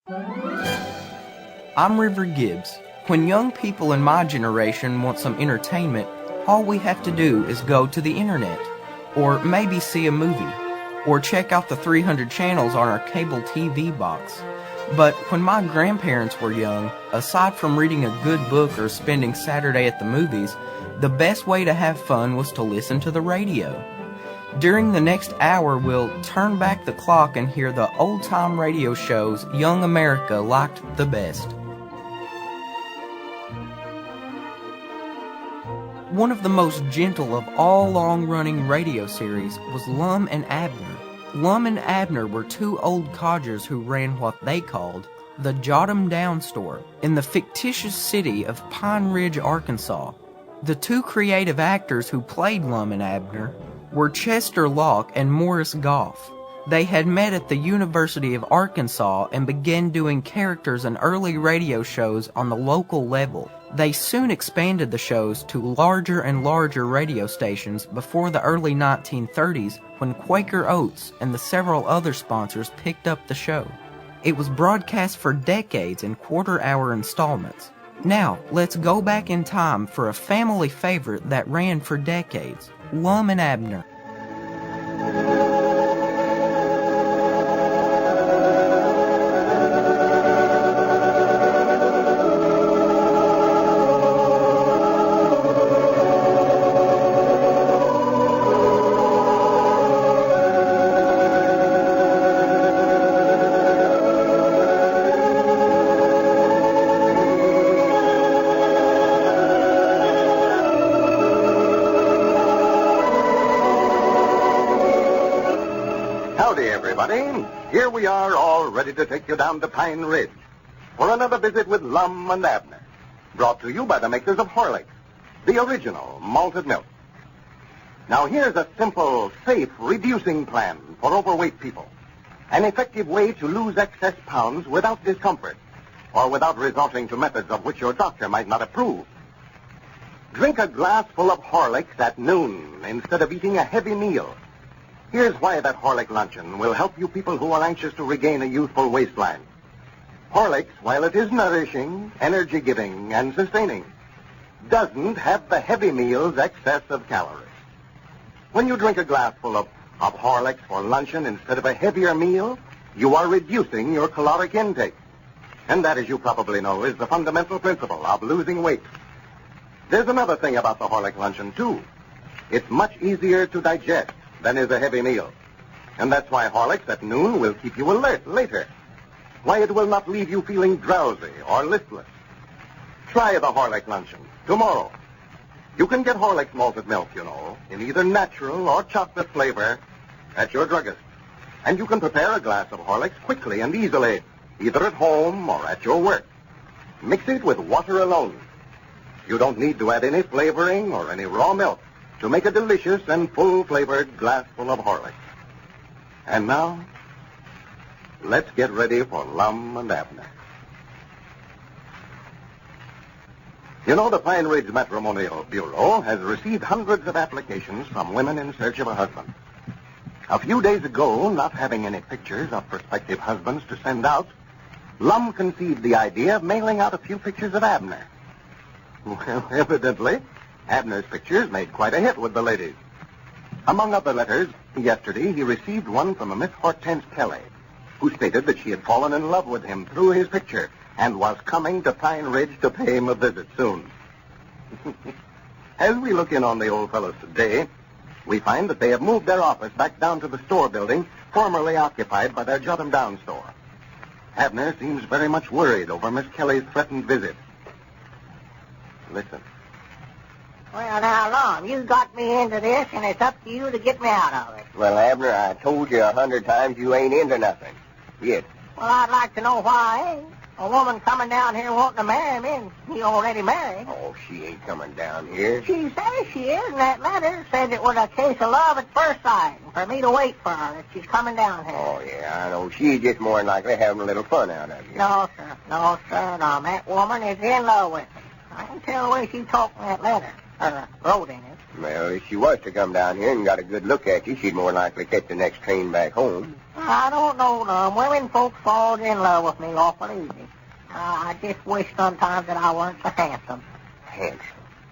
I'm River Gibbs. When young people in my generation want some entertainment, all we have to do is go to the internet, or maybe see a movie, or check out the 300 channels on our cable TV box. But when my grandparents were young, aside from reading a good book or spending Saturday at the movies, the best way to have fun was to listen to the radio. During the next hour, we'll turn back the clock and hear the old-time radio shows young America liked the best. One of the most gentle of all long-running radio series was Lum and Abner. Lum and Abner were two old codgers who ran what they called the Jot 'em Down store in the fictitious city of Pine Ridge, Arkansas. The two creative actors who played Lum and Abner were Chester Locke and Morris Goff. They had met at the University of Arkansas and began doing characters in early radio shows on the local level. They soon expanded the shows to larger and larger radio stations before the early 1930s when Quaker Oats and the several other sponsors picked up the show. It was broadcast for decades in quarter-hour installments. Now, let's go back in time for a family favorite that ran for decades, Lum and Abner. Here we are, all ready to take you down to Pine Ridge for another visit with Lum and Abner, brought to you by the makers of Horlicks, the original malted milk. Now here's a simple, safe, reducing plan for overweight people. An effective way to lose excess pounds without discomfort, or without resorting to methods of which your doctor might not approve. Drink a glass full of Horlicks at noon instead of eating a heavy meal. Here's why that Horlick luncheon will help you people who are anxious to regain a youthful waistline. Horlicks, while it is nourishing, energy-giving, and sustaining, doesn't have the heavy meal's excess of calories. When you drink a glassful of Horlicks for luncheon instead of a heavier meal, you are reducing your caloric intake. And that, as you probably know, is the fundamental principle of losing weight. There's another thing about the Horlick luncheon, too. It's much easier to digest than is a heavy meal. And that's why Horlicks at noon will keep you alert later. Why it will not leave you feeling drowsy or listless. Try the Horlick luncheon tomorrow. You can get Horlicks malted milk, you know, in either natural or chocolate flavor at your druggist. And you can prepare a glass of Horlicks quickly and easily, either at home or at your work. Mix it with water alone. You don't need to add any flavoring or any raw milk to make a delicious and full-flavored glassful of Horlicks. And now, let's get ready for Lum and Abner. You know, the Pine Ridge Matrimonial Bureau has received hundreds of applications from women in search of a husband. A few days ago, not having any pictures of prospective husbands to send out, Lum conceived the idea of mailing out a few pictures of Abner. Well, evidently, Abner's pictures made quite a hit with the ladies. Among other letters, yesterday he received one from a Miss Hortense Kelly, who stated that she had fallen in love with him through his picture and was coming to Pine Ridge to pay him a visit soon. As we look in on the old fellows today, we find that they have moved their office back down to the store building formerly occupied by their Jot 'em Down store. Abner seems very much worried over Miss Kelly's threatened visit. Listen. Well, now, Lum, you got me into this, and it's up to you to get me out of it. Well, Abner, I told you 100 times you ain't into nothing. Yet. Well, I'd like to know why I ain't. A woman coming down here wanting to marry me, and he already married. Oh, she ain't coming down here. She says she is, and that letter said it was a case of love at first sight, and for me to wait for her, that she's coming down here. Oh, yeah, I know. She's just more than likely having a little fun out of you. No, sir. No, sir. That woman is in love with me. I can tell the way she talked in that letter, or wrote in it. Well, if she was to come down here and got a good look at you, she'd more likely catch the next train back home. I don't know, Lum. Women folks falls in love with me awful easy. I just wish sometimes that I weren't so handsome. Handsome?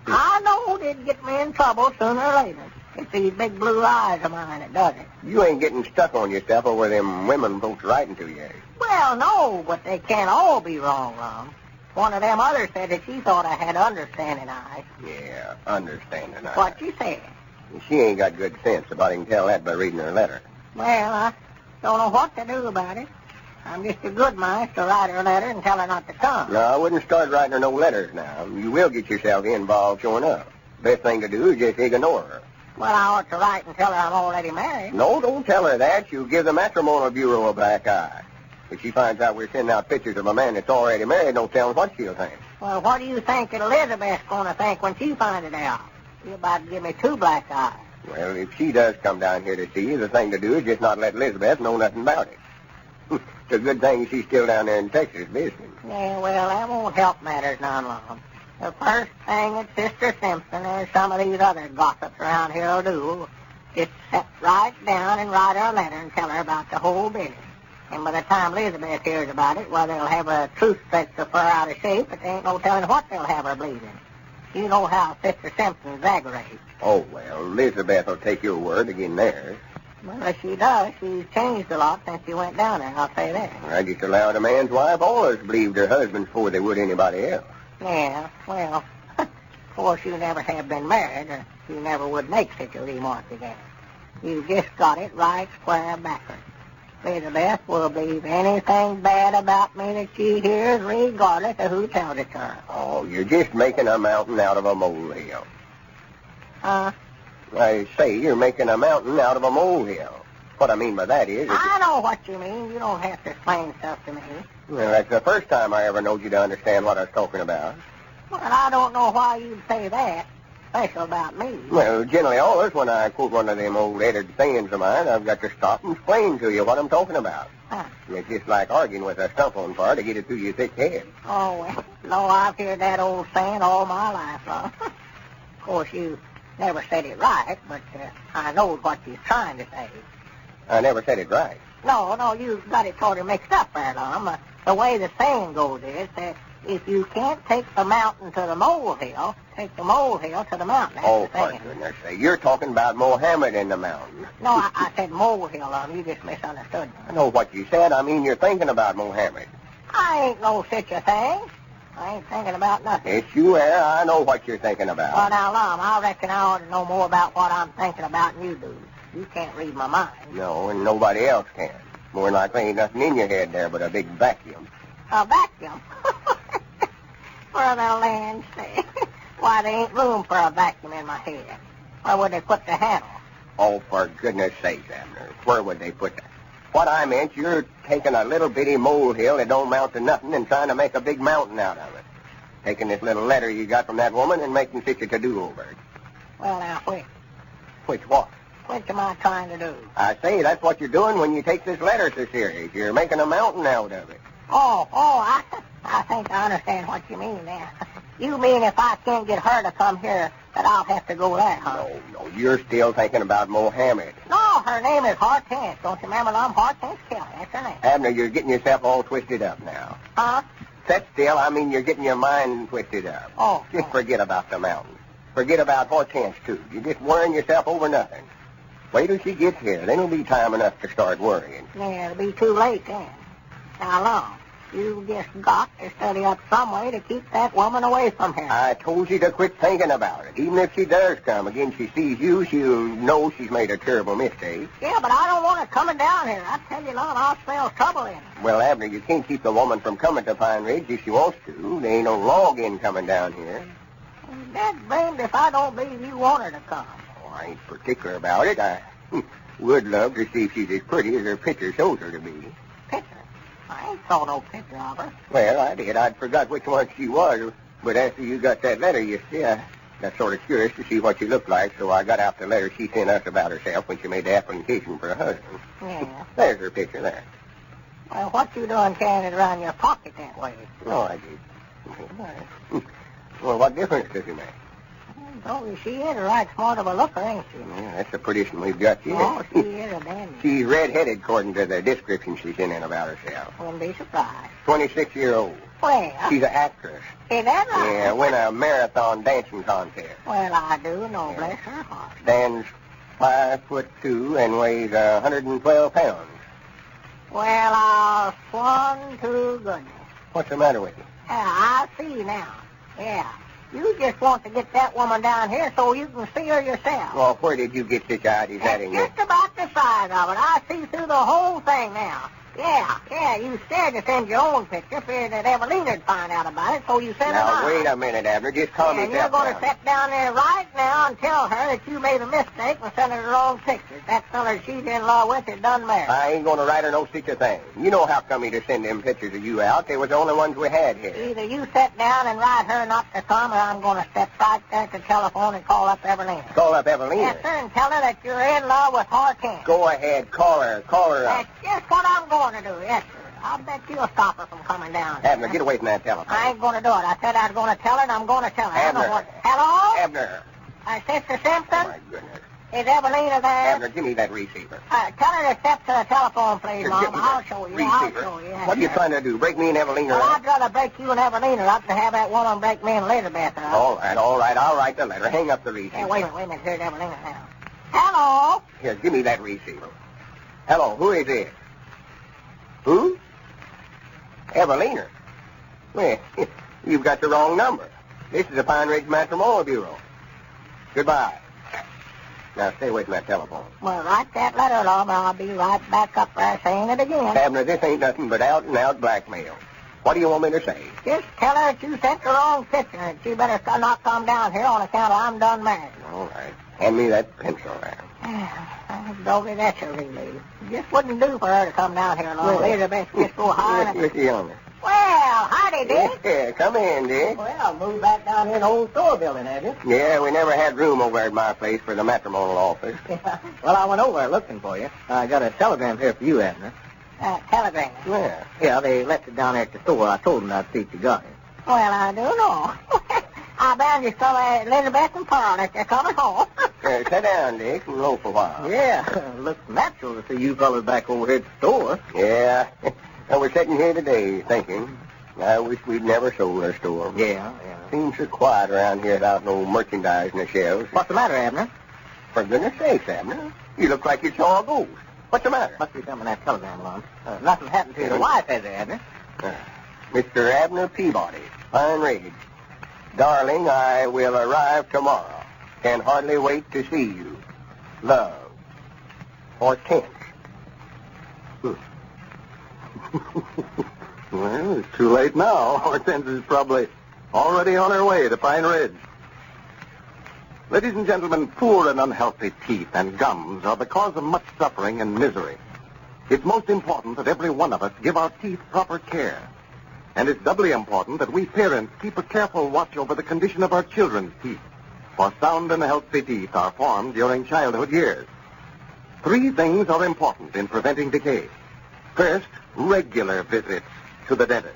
I know it'd get me in trouble sooner or later. It's these big blue eyes of mine that does it. You ain't getting stuck on yourself over them women folks writing to you. Well, no, but they can't all be wrong, Lum. One of them others said that she thought I had understanding eyes. Yeah, understanding eyes. What you said? She ain't got good sense. About I can tell that by reading her letter. Well, I don't know what to do about it. I'm just a good mind to write her a letter and tell her not to come. No, I wouldn't start writing her no letters now. You will get yourself involved showing up. Best thing to do is just ignore her. Well, I ought to write and tell her I'm already married. No, don't tell her that. You'll give the matrimonial bureau a black eye. If she finds out we're sending out pictures of a man that's already married, no telling what she'll think. Well, what do you think that Elizabeth's going to think when she finds it out? You're about to give me 2 black eyes. Well, if she does come down here to see you, the thing to do is just not let Elizabeth know nothing about it. It's a good thing she's still down there in Texas visiting. Yeah, well, that won't help matters none, Lum. The first thing that Sister Simpson or some of these other gossips around here will do is sit right down and write her a letter and tell her about the whole business. And by the time Elizabeth hears about it, well, they'll have a truth stretch the fur out of shape, but there ain't no telling what they'll have her bleeding. You know how Sister Simpson exaggerates. Oh, well, Elizabeth will take your word again there. Well, if she does, she's changed a lot since she went down there, I'll say that. I just allowed a man's wife always believed her husband before they would anybody else. Yeah, well, of course you never have been married, or you never would make such a remark again. You just got it right square backwards. Elizabeth will believe anything bad about me that she hears, regardless of who tells it to her. Oh, you're just making a mountain out of a molehill. Huh? I say you're making a mountain out of a molehill. What I mean by that is... I know what you mean. You don't have to explain stuff to me. Well, that's the first time I ever knowed you to understand what I was talking about. Well, I don't know why you'd say that, special about me. Well, generally always when I quote one of them old edited sayings of mine, I've got to stop and explain to you what I'm talking about. Huh. It's just like arguing with a stump-on bar to get it through your thick head. Oh, well, no, I've heard that old saying all my life, Lum. Of course, you never said it right, but I know what you're trying to say. I never said it right. No, you got it sort of mixed up there, Lum. The way the saying goes is that if you can't take the mountain to the molehill, take the molehill to the mountain. That's Oh, the for saying. goodness sake. You're talking about Mohammed in the mountain. No, I said molehill, Lum. You just misunderstood me. I know what you said. I mean you're thinking about Mohammed. I ain't no such a thing. I ain't thinking about nothing. Yes, you are. I know what you're thinking about. Well, now, Lum, I reckon I ought to know more about what I'm thinking about than you do. You can't read my mind. No, and nobody else can. More than likely ain't nothing in your head there but a big vacuum. A vacuum? For the land's sake. Why, there ain't room for a vacuum in my head. Where would they put the handle? Oh, for goodness sake, Abner. Where would they put that? What I meant, you're taking a little bitty molehill that don't amount to nothing and trying to make a big mountain out of it. Taking this little letter you got from that woman and making such a to-do over it. Well, now, which? Which what? Which am I trying to do? I say that's what you're doing when you take this letter so serious. You're making a mountain out of it. I think I understand what you mean there. You mean if I can't get her to come here, that I'll have to go there, huh? No, you're still thinking about Mohammed. No, her name is Hortense. Don't you remember, Lum? Hortense Kelly. That's her name. Abner, you're getting yourself all twisted up now. Huh? Sit still. I mean, you're getting your mind twisted up. Oh. Just forget about the mountain. Forget about Hortense, too. You're just worrying yourself over nothing. Wait till she gets here. Then it'll be time enough to start worrying. Yeah, it'll be too late then. Now, Lum, you just got to study up some way to keep that woman away from here. I told you to quit thinking about it. Even if she does come, again, she sees you, she'll know she's made a terrible mistake. Yeah, but I don't want her coming down here. I tell you, Lum, I'll smell trouble in her. Well, Abner, you can't keep the woman from coming to Pine Ridge if she wants to. There ain't no log in coming down here. That's blamed if I don't believe you want her to come. Oh, I ain't particular about it. I would love to see if she's as pretty as her picture shows her to be. Picture? I ain't saw no picture of her. Well, I did. I'd forgot which one she was. But after you got that letter, you see, I got sort of curious to see what she looked like, so I got out the letter she sent us about herself when she made the application for a husband. Yeah. There's her picture there. Well, what you doing carrying it around your pocket that way? Oh, I did. Well, what difference does it make? Oh, she is a right smart of a looker, ain't she? Yeah, that's the prettiest one we've got yet. Oh, she is a dandy. She's red-headed, according to the description she's in about herself. Wouldn't be surprised. 26-year-old. Well, She's an actress. is that right? Yeah, win a marathon dancing contest. Well, I do know, bless her heart. Stands 5'2" and weighs 112 pounds. Well, I'll swan to goodness. What's the matter with you? Yeah, I see now. Yeah. You just want to get that woman down here so you can see her yourself. Well, where did you get such ideas out It's of you? just about the size of it. I see through the whole thing now. Yeah, you scared to send your own picture, feared that Evelyna'd find out about it, so you sent her Now, mine. wait a minute, Abner. Just calm And yourself you're going to down. sit down there right now and tell her that you made a mistake and sent her the wrong pictures. That feller she's in law with is done married. I ain't going to write her no such a thing. You know how come he to send them pictures of you out? They was the only ones we had here. Either you sit down and write her not to come, or I'm going to step right there at the telephone and call up Evelina. Call up Evelina. Yes, sir, and tell her that you're in love with Hortense. Go ahead, call her up. That's just what I'm going to do, yes, sir. I'll bet you'll stop her from coming down. Abner, get away from that telephone. I ain't going to do it. I said I was going to tell her, and I'm going to tell her. Abner. Hello? Abner. Sister Simpson? Oh, my goodness. Is Evelina there? Abner, give me that receiver. Tell her to step to the telephone, please, Here, Mom. give me I'll that show you. receiver. I'll show you. What are you trying to do? Break me and Evelina Well, up? I'd rather break you and Evelina up than have that woman break me and Elizabeth up. All right. I'll write the letter. Hang up the receiver. Hey, wait a minute. Here's Evelina now. Hello? Here, give me that receiver. Hello, who is it? Who? Evelina. Well, you've got the wrong number. This is the Pine Ridge Matrimonial Bureau. Goodbye. Now, stay away from that telephone. Well, write that letter, Lum, and I'll be right back up there saying it again. Abner, this ain't nothing but out-and-out blackmail. What do you want me to say? Just tell her that you sent the wrong picture, and she better not come down here on account of I'm done married. All right. Hand me that pencil there. Doggy, that's a relief. It just wouldn't do for her to come down here alone. Elizabeth just go high. Look younger. Well, howdy, Dick. Yeah, come in, Dick. Well, moved back down here in the old store building, have you? Yeah, we never had room over at my place for the matrimonial office. Well, I went over there looking for you. I got a telegram here for you, Abner. Telegram. Yeah. Yeah, they left it down there at the store. I told them I'd see if you got it. Well, I do know. I bound you saw Elizabeth and Pearl that they're coming home. Sit down, Dick, and loaf a while. Yeah, looks natural to see you fellas back over here at the store. Yeah. I was sitting here today thinking, I wish we'd never sold our store. Yeah. Seems so quiet around here without no merchandise in the shelves. What's the matter, Abner? For goodness sakes, Abner, you look like you saw a ghost. What's the matter? Must be something in that telegram, Lum. Nothing happened to your wife, has there, Abner? Mr. Abner Peabody, Pine Ridge. Darling, I will arrive tomorrow. Can hardly wait to see you. Love. Hortense. Well, it's too late now. Hortense is probably already on her way to Pine Ridge. Ladies and gentlemen, poor and unhealthy teeth and gums are the cause of much suffering and misery. It's most important that every one of us give our teeth proper care. And it's doubly important that we parents keep a careful watch over the condition of our children's teeth. For sound and healthy teeth are formed during childhood years. 3 things are important in preventing decay. First, regular visits to the dentist.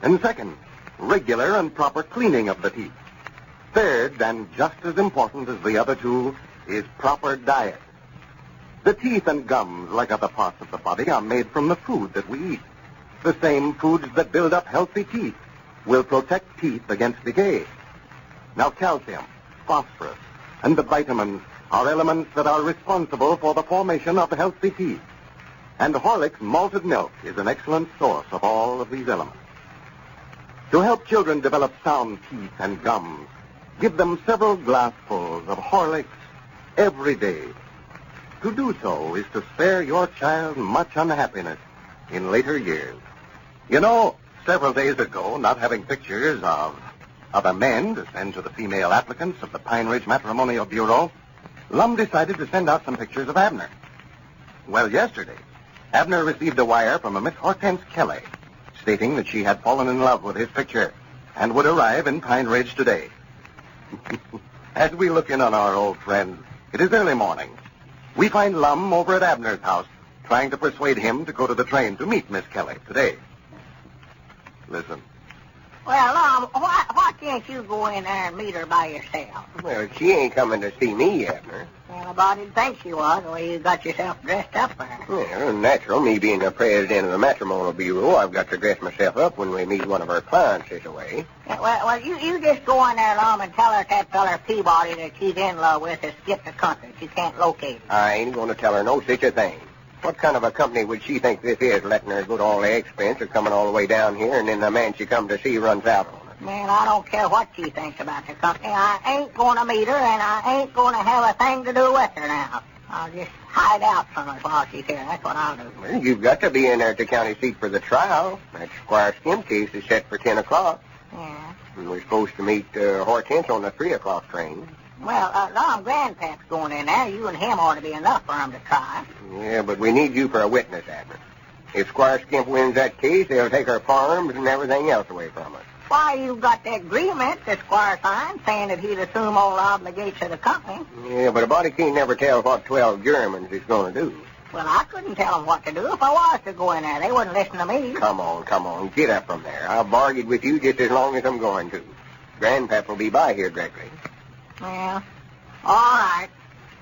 And second, regular and proper cleaning of the teeth. Third, and just as important as the other 2, is proper diet. The teeth and gums, like other parts of the body, are made from the food that we eat. The same foods that build up healthy teeth will protect teeth against decay. Now, calcium, phosphorus, and the vitamins are elements that are responsible for the formation of healthy teeth. And Horlick's malted milk is an excellent source of all of these elements. To help children develop sound teeth and gums, give them several glassfuls of Horlicks every day. To do so is to spare your child much unhappiness in later years. You know, several days ago, not having pictures of other men to send to the female applicants of the Pine Ridge Matrimonial Bureau, Lum decided to send out some pictures of Abner. Well, yesterday, Abner received a wire from a Miss Hortense Kelly, stating that she had fallen in love with his picture and would arrive in Pine Ridge today. As we look in on our old friend, it is early morning. We find Lum over at Abner's house, trying to persuade him to go to the train to meet Miss Kelly today. Listen. Well, what can't you go in there and meet her by yourself? Well, she ain't coming to see me, Abner. Well, about didn't think she was, the way you got yourself dressed up there. Well, natural. Me being the president of the matrimonial bureau, I've got to dress myself up when we meet one of our clients this way. Yeah, well, you just go in there, Lum, and tell her that feller Peabody that she's in love with has skipped the country. She can't locate him. I ain't going to tell her no such a thing. What kind of a company would she think this is, letting her go to all the expense of coming all the way down here, and then the man she come to see runs out on her? Man, I don't care what she thinks about the company. I ain't going to meet her, and I ain't going to have a thing to do with her now. I'll just hide out from her while she's here. That's what I'll do. Well, you've got to be in there at the county seat for the trial. That Squire Skim case is set for 10 o'clock. Yeah. And we're supposed to meet Hortense on the 3 o'clock train. Well, Lum, Grandpap's going in there. You and him ought to be enough for him to try. Yeah, but we need you for a witness, Abner. If Squire Skimp wins that case, they'll take our farms and everything else away from us. Why, you've got the agreement that Squire signed saying that he'd assume all obligations of the company. Yeah, but a body can't never tell what 12 Germans is going to do. Well, I couldn't tell them what to do if I was to go in there. They wouldn't listen to me. Come on. Get up from there. I've bargained with you just as long as I'm going to. Grandpap will be by here directly. Well, all right.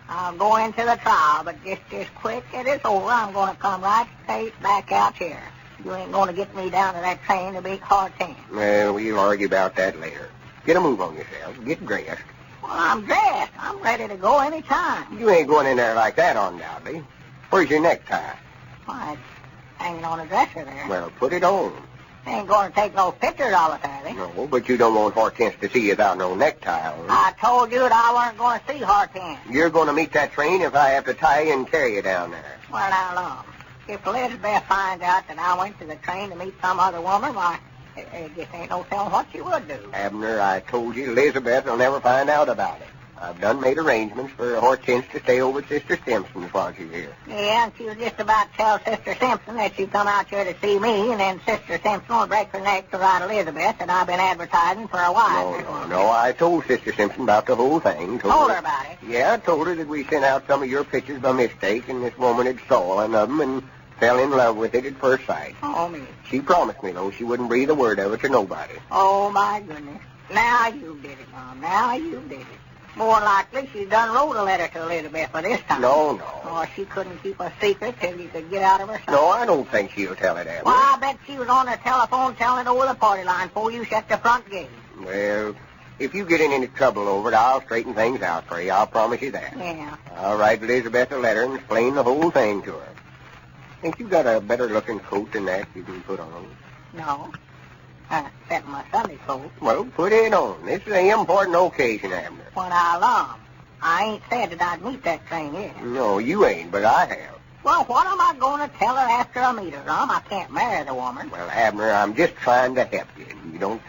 I'll go into the trial, but just as quick as it's over, I'm going to come right straight back out here. You ain't going to get me down to that train to beat Hortense. Well, we'll argue about that later. Get a move on yourself. Get dressed. Well, I'm dressed. I'm ready to go any time. You ain't going in there like that, undoubtedly. Where's your necktie? Why, it's hanging on a dresser there. Well, put it on. Ain't going to take no pictures of it, are they? No, but you don't want Hortense to see you without no necktie on. I told you that I weren't going to see Hortense. You're going to meet that train if I have to tie you and carry you down there. Well, now, Lum, if Elizabeth finds out that I went to the train to meet some other woman, why, it just ain't no telling what she would do. Abner, I told you Elizabeth will never find out about it. I've done made arrangements for Hortense to stay over at Sister Simpson's while she's here. Yeah, and she was just about to tell Sister Simpson that she'd come out here to see me, and then Sister Simpson will break her neck to write Elizabeth that I've been advertising for a while. No, I told Sister Simpson about the whole thing. Told her about it? Yeah, I told her that we sent out some of your pictures by mistake, and this woman had saw one of them and fell in love with it at first sight. Oh, me. She promised me, though, she wouldn't breathe a word of it to nobody. Oh, my goodness. Now you did it, Mom. Now you did it. More likely she done wrote a letter to Elizabeth by this time. No. Or she couldn't keep a secret till you could get out of her sight. No, I don't think she'll tell it, Abner. Well, I bet she was on the telephone telling it over the party line before you shut the front gate. Well, if you get in any trouble over it, I'll straighten things out for you. I'll promise you that. Yeah. I'll write Elizabeth a letter and explain the whole thing to her. Think you got a better-looking coat than that you can put on? No. Except my Sunday coat. Well, put it on. This is an important occasion, Abner. When I Lum, I ain't said that I'd meet that train yet. No, you ain't, but I have. Well, what am I going to tell her after I meet her, Lum? I can't marry the woman. Well, Abner, I'm just trying to help you. You don't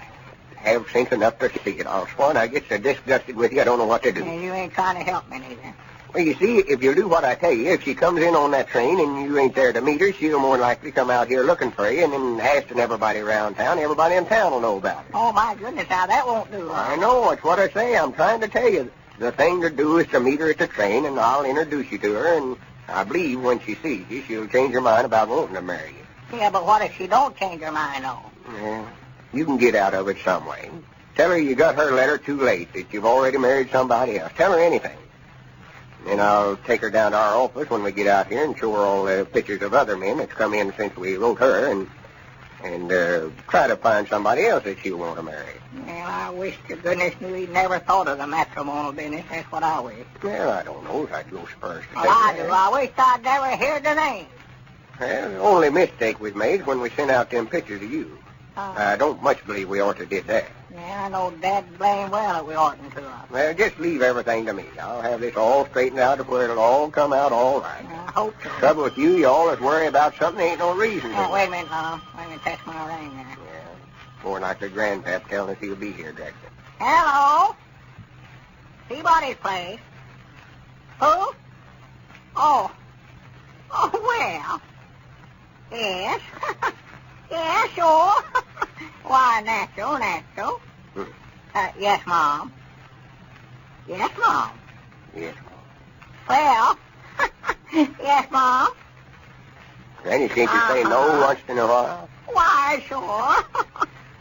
have sense enough to see it. I'll swear I get so disgusted with you, I don't know what to do. Yeah, you ain't trying to help me neither. Well, you see, if you do what I tell you, if she comes in on that train and you ain't there to meet her, she'll more likely come out here looking for you and then asking everybody around town. Everybody in town will know about it. Oh, my goodness, now that won't do. I know, it's what I say. I'm trying to tell you. The thing to do is to meet her at the train, and I'll introduce you to her, and I believe when she sees you, she'll change her mind about wanting to marry you. Yeah, but what if she don't change her mind, though? Yeah, you can get out of it some way. Tell her you got her letter too late, that you've already married somebody else. Tell her anything. Then I'll take her down to our office when we get out here and show her all the pictures of other men that's come in since we wrote her and try to find somebody else that she'll want to marry. Well, I wish to goodness knew he'd never thought of the matrimonial business. That's what I wish. Well, I don't know if I'd go first. Well, I do. I wish I'd never heard the name. Well, the only mistake we made when we sent out them pictures of you. I don't much believe we ought to did that. Yeah, I know Dad blame well that we oughtn't to. Well, just leave everything to me. I'll have this all straightened out to where it'll all come out all right. I hope so. Trouble with you always worry about something ain't no reason to. Oh, wait a minute, Lum. Wait a minute, that's my ring there. Yeah, more like the grandpap telling us he'll be here directly. Hello? Peabody's place. Who? Oh, well. Yes. Yeah, sure. Why, natural. Yes, Mom. Yes, Mom. Yes, Well, yes, Mom. Granny, can't you say no once in a while? Why, sure.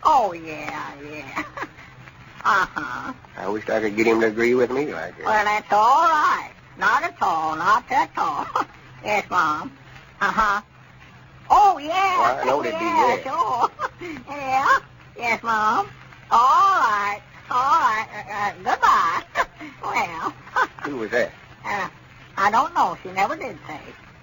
Oh, yeah. Uh-huh. I wish I could get him to agree with me like that. Well, that's all right. Not at all, not at all. Yes, Mom. Uh-huh. Oh, yeah. Well, I know they'd be yeah, there. Sure. Yeah. Yes, Mom. All right. All right. Goodbye. Well, Who was that? I don't know. She never did say.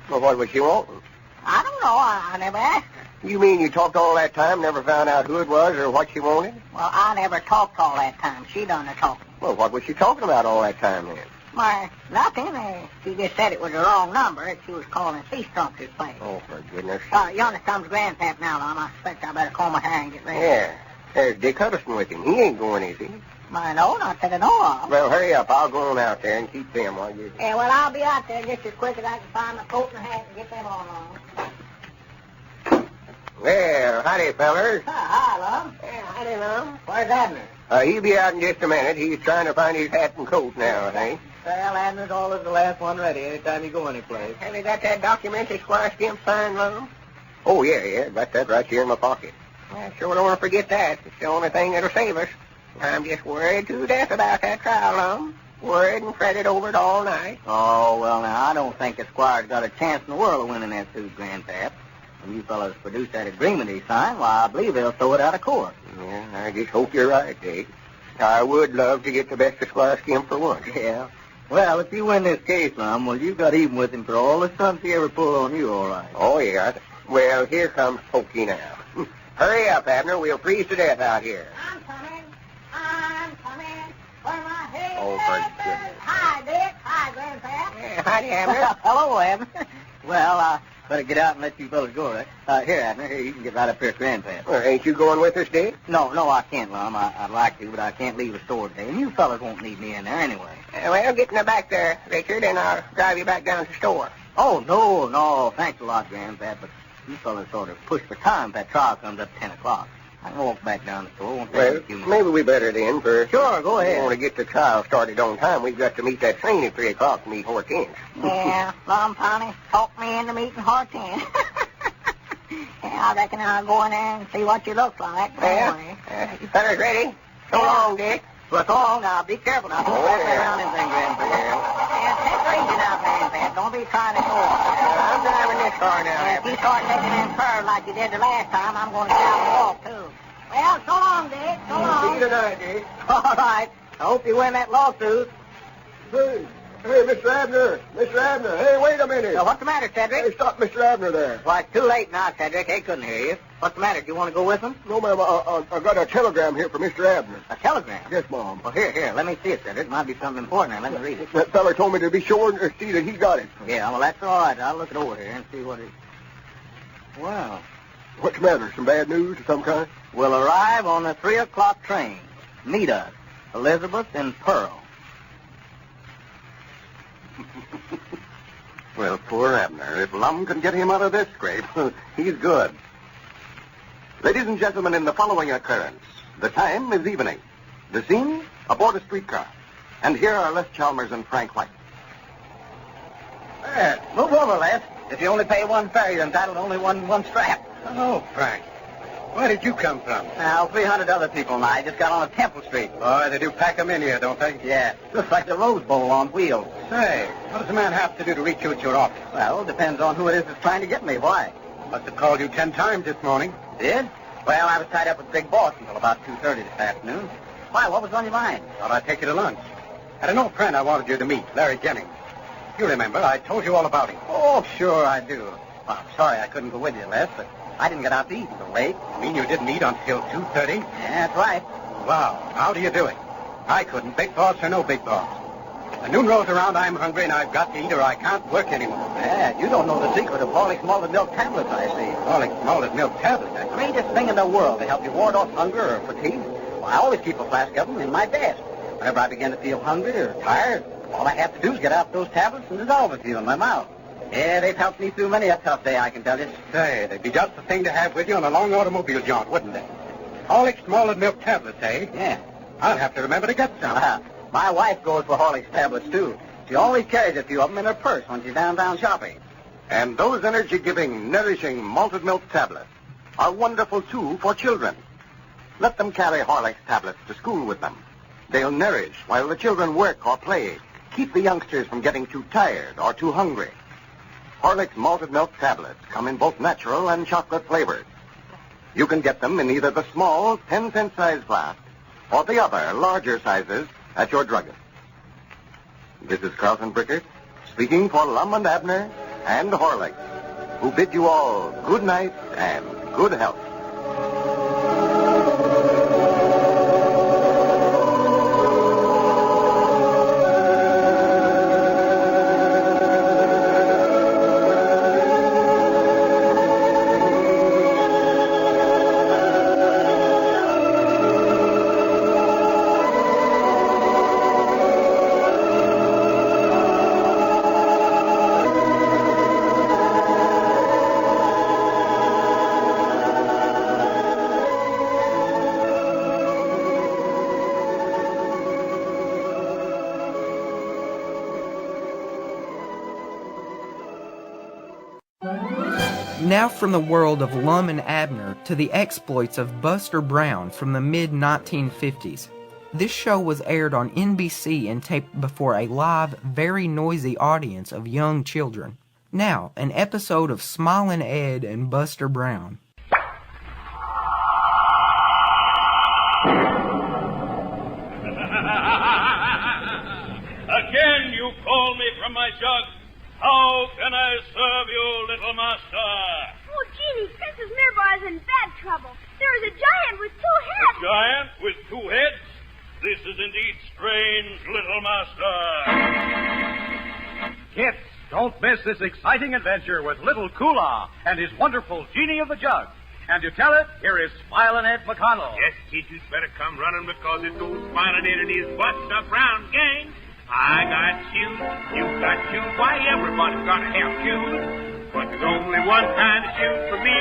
Well, what was she wanting? I don't know. I never asked her. You mean you talked all that time, never found out who it was or what she wanted? Well, I never talked all that time. She done the talking. Well, what was she talking about all that time then? Why, nothing. She just said it was the wrong number and she was calling Sea Strumpter's place. Oh, for goodness. Yonder comes Grandpap now, Lum. I expect I better comb my hair and get ready. Yeah. There's Dick Huddleston with him. He ain't going, is he? I know, not that I know of. Well, hurry up. I'll go on out there and keep them while you're... Yeah, well, I'll be out there just as quick as I can find my coat and hat and get them on. Well, howdy, fellers. Hi, Lum. Yeah, howdy, Lum. Where's Abner? He'll be out in just a minute. He's trying to find his hat and coat now, I think. Well, Abner's always the last one ready anytime you go anyplace. Have you got that documentary Squire Skimp signed, Lum? Oh, yeah. Got that right here in my pocket. I sure don't want to forget that. It's the only thing that'll save us. I'm just worried to death about that trial, Lum. Worried and fretted over it all night. Oh, well, now, I don't think the Squire's got a chance in the world of winning that suit, Grandpap. When you fellas produce that agreement he signed, why, I believe they'll throw it out of court. Yeah, I just hope you're right, Dick. I would love to get the best of Squire Skimp for once. Yeah. Well, if you win this case, Lum, well, you got even with him for all the stunts he ever pulled on you, all right. Oh, yeah. Well, here comes Pokey now. Hurry up, Abner. We'll freeze to death out here. I'm coming. I'm coming. Where my head Oh, for is. goodness. Hi, Dick. Hi, Grandpap. Yeah, howdy, Abner. Hello, Abner. Well, better get out and let you fellas go, right? Here, Abner, here, you can get right up here at Grandpap. Well, ain't you going with us, Dick? No, I can't, Lum. I'd like to, but I can't leave the store today. And you fellas won't need me in there anyway. Well, get in the back there, Richard, and I'll drive you back down to the store. Oh, no. Thanks a lot, Grandpap, but you fellas sort of push for time if that trial comes up at 10 o'clock. I can walk back down the store. Won't take Well, a few minutes. maybe we better then, for... Sure, go We ahead. want to get the trial started on time. We've got to meet that train at 3 o'clock to meet Hortense. Yeah, Lum Pony talked me into meeting Hortense. Yeah, I reckon I'll go in there and see what you look like. Well, Anyway. you fellas ready? So long, Dick. Well, so long now. Be careful now. Don't walk around anything, Grandpap. Yeah, take it easy now, Grandpap. Don't be trying to go. I'm driving this car now, If you Abner. start taking them curves like you did the last time, I'm going to shout and walk, too. Well, so long, Dick. So long. See you tonight, Dick. All right. I hope you win that lawsuit. Hey, Mr. Abner. Mr. Abner. Hey, wait a minute. Now, what's the matter, Cedric? Hey, stop Mr. Abner there. Why, it's too late now, Cedric. They couldn't hear you. What's the matter? Do you want to go with them? No, ma'am, I got a telegram here from Mr. Abner. A telegram? Yes, Mom. Well, here. Let me see it, Cedric. It might be something important. Now, let me read it. That feller told me to be sure and see that he got it. Yeah, well, that's all right. I'll look it over here and see what it... Well, What's the matter? Some bad news of some kind? we'll arrive on the 3 o'clock train. Meet us, Elizabeth and Pearl. Well, poor Abner. If Lum can get him out of this scrape, he's good. Ladies and gentlemen, in the following occurrence, the time is evening. The scene, aboard a streetcar. And here are Les Chalmers and Frank White. Move over, Les. If you only pay one fare, you're entitled to only one strap. Oh, Frank. Where did you come from? Now, 300 other people and I just got on a Temple Street. Oh, they do pack 'em in here, don't they? Yeah, looks like the Rose Bowl on wheels. Say, what does a man have to do to reach you at your office? Well, depends on who it is that's trying to get me. Why? Must have called you 10 times this morning. Did? Well, I was tied up with Big Boss until about 2:30 this afternoon. Why, what was on your mind? Thought I'd take you to lunch. Had an old friend I wanted you to meet, Larry Jennings. You remember, I told you all about him. Oh, sure I do. Well, I'm sorry I couldn't go with you, Les, but I didn't get out to eat until late. You mean you didn't eat until 2:30? Yeah, that's right. Wow, how do you do it? I couldn't, big boss or no big boss. The noon rolls around, I'm hungry, and I've got to eat or I can't work anymore. Yeah, you don't know the secret of Horlick's malted milk tablets, I see. Horlick's malted milk tablets, I Greatest thing in the world to help you ward off hunger or fatigue. Well, I always keep a flask of them in my desk. Whenever I begin to feel hungry or tired, all I have to do is get out those tablets and dissolve a few in my mouth. Yeah, they've helped me through many a tough day, I can tell you. Say, they'd be just the thing to have with you on a long automobile jaunt, wouldn't they? Horlick's malted milk tablets, eh? Yeah. I'll have to remember to get some. My wife goes for Horlick's tablets, too. She always carries a few of them in her purse when she's downtown shopping. And those energy-giving, nourishing malted milk tablets are wonderful, too, for children. Let them carry Horlick's tablets to school with them They'll nourish while the children work or play. Keep the youngsters from getting too tired or too hungry. Horlicks malted milk tablets come in both natural and chocolate flavors. You can get them in either the small 10-cent size glass or the other, larger sizes at your druggist. This is Carlton Brickert speaking for Lum and Abner and Horlicks, who bid you all good night and good health. Now from the world of Lum and Abner to the exploits of Buster Brown from the mid-1950s. This show was aired on NBC and taped before a live, very noisy audience of young children. Now, an episode of Smilin' Ed and Buster Brown. Again you call me from my jug. How can I serve you, little master? Oh, Genie, Princess Mirabah is in bad trouble. There is a giant with two heads. A giant with two heads? This is indeed strange, little master. Kids, don't miss this exciting adventure with Little Kula and his wonderful Genie of the Jug. And to tell it, here is Smilin' Ed McConnell. Yes, kids, you'd better come running because it's old Smiling Ed and his Buster Brown gang. I got shoes, you got shoes, why everybody's got to have shoes. But there's only one kind of shoes for me.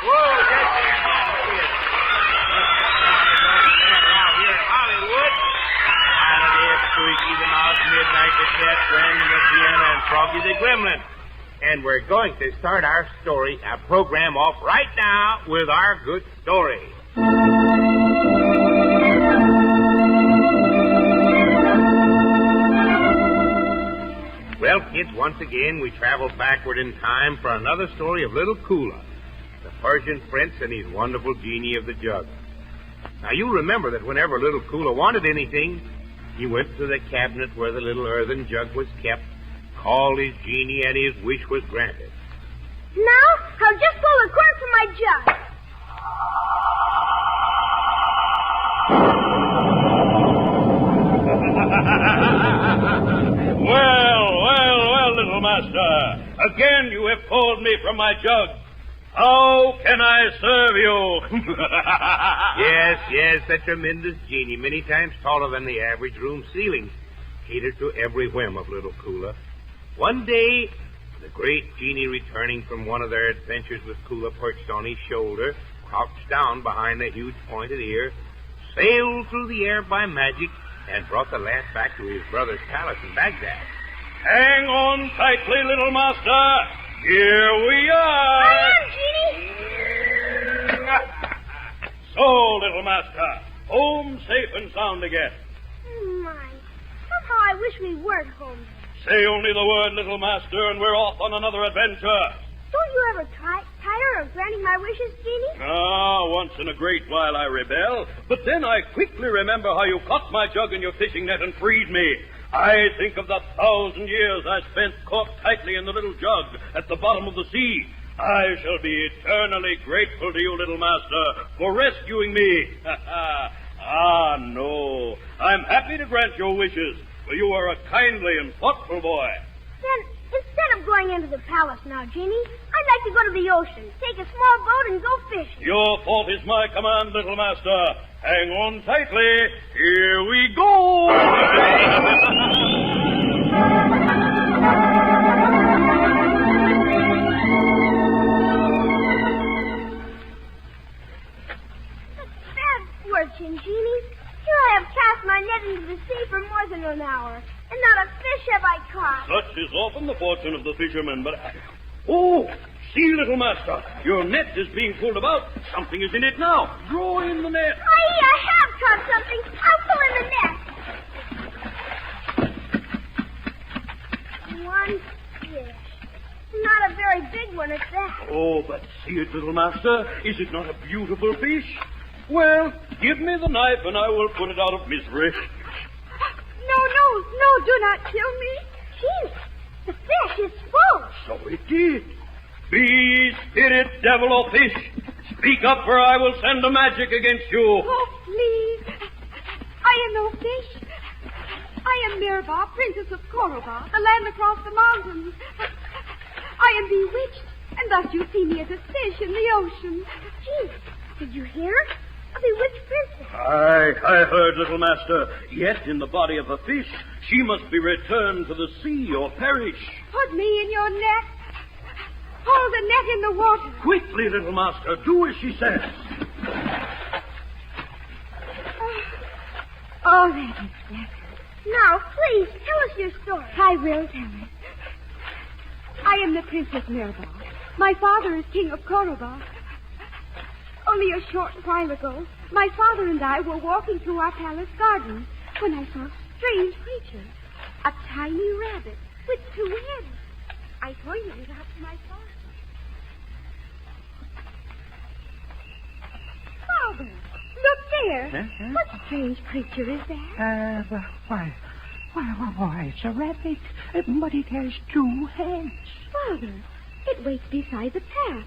Whoa, that's it. Out here in Hollywood. Holiday, Squeaky the Mouse, Midnight the Cat, Brandon the Piano, and Froggy the Gremlin. And we're going to start our program off right now with our good story. Well, kids, once again, we travel backward in time for another story of Little Kula, the Persian prince and his wonderful Genie of the Jug. Now, you remember that whenever Little Kula wanted anything, he went to the cabinet where the little earthen jug was kept, called his Genie, and his wish was granted. Now, I'll just pull a cord from my jug. Well, little master. Again you have called me from my jug. How can I serve you? Yes, the tremendous Genie, many times taller than the average room ceiling, catered to every whim of Little Kula. One day, the great Genie, returning from one of their adventures with Kula perched on his shoulder, crouched down behind the huge pointed ear, sailed through the air by magic, and brought the lad back to his brother's palace in Baghdad. Hang on tightly, little master. Here we are. I am, Genie. So, little master, home safe and sound again. My, somehow I wish we weren't home. Say only the word, little master, and we're off on another adventure. Don't you ever tire of granting my wishes, Genie? Once in a great while I rebel, but then I quickly remember how you caught my jug in your fishing net and freed me. I think of the 1,000 years I spent caught tightly in the little jug at the bottom of the sea. I shall be eternally grateful to you, little master, for rescuing me. No. I'm happy to grant your wishes, for you are a kindly and thoughtful boy. Then, instead of going into the palace now, Genie, I'd like to go to the ocean, take a small boat, and go fishing. Your fault is my command, little master. Hang on tightly. Here we go. Bad fortune, Genie. Here I have cast my net into the sea for more than an hour, and not a fish have I caught. Such is often the fortune of the fishermen, but... Oh, See, little master, your net is being pulled about. Something is in it now. Draw in the net. I have caught something. I'll pull in the net. One fish. Not a very big one at that. Oh, but see it, little master. Is it not a beautiful fish? Well, give me the knife and I will put it out of misery. No, do not kill me. Gee, the fish is full. So it did. Be spirit, devil, or fish, speak up or I will send a magic against you. Oh, please. I am no fish. I am Mirabah, Princess of Koroba, the land across the mountains. I am bewitched, and thus you see me as a fish in the ocean. Gee, did you hear? A bewitched princess. I heard, little master. Yet in the body of a fish, she must be returned to the sea or perish. Put me in your net. Hold the net in the water. Quickly, little master, do as she says. Oh, that is better. Now, please, tell us your story. I will tell it. I am the Princess Mirabah. My father is King of Koroba. Only a short while ago, my father and I were walking through our palace garden when I saw a strange creature. A tiny rabbit with 2 heads. I pointed it out to my father. Father, look there. Huh? What strange creature is that? Why, it's a rabbit, but it has 2 heads. Father, it waits beside the path,